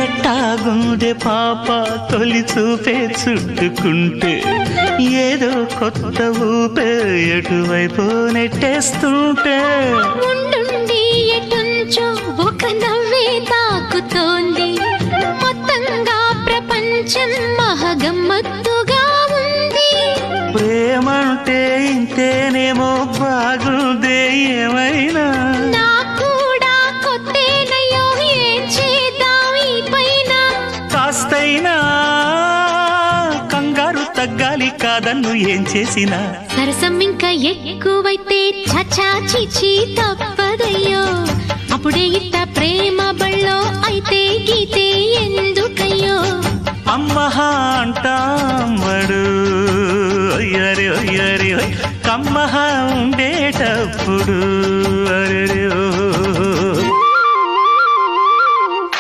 ఎట్టాగుండే పాప తొలి చూపే చుట్టుకుంటే ఏదో కొత్త ఊపే ఎటువైపు నెట్టేస్తుంటే ఉండుండి ఎటుంచో ఒక నవ్వే తాకుతోంది మొత్తంగా ప్రపంచం మహగమ్మత్తుగా ఉంది ప్రేమంటే ఇంతేనేమో బాగుందే ఏమైనా కాస్తైనా కంగారు తగ్గాలి కాదన్ను ఏం చేసినా సరసం ఇంకా ఎక్కువైతే చచా చిచి తప్పదయ్యో అప్పుడే ఇట్ట ప్రేమ బళ్ళో అయితే గీతే ఎందుకయ్యో అమ్మహా అంటామడు అయ్యరే అయ్యరే కమ్మహా ఉండేటప్పుడు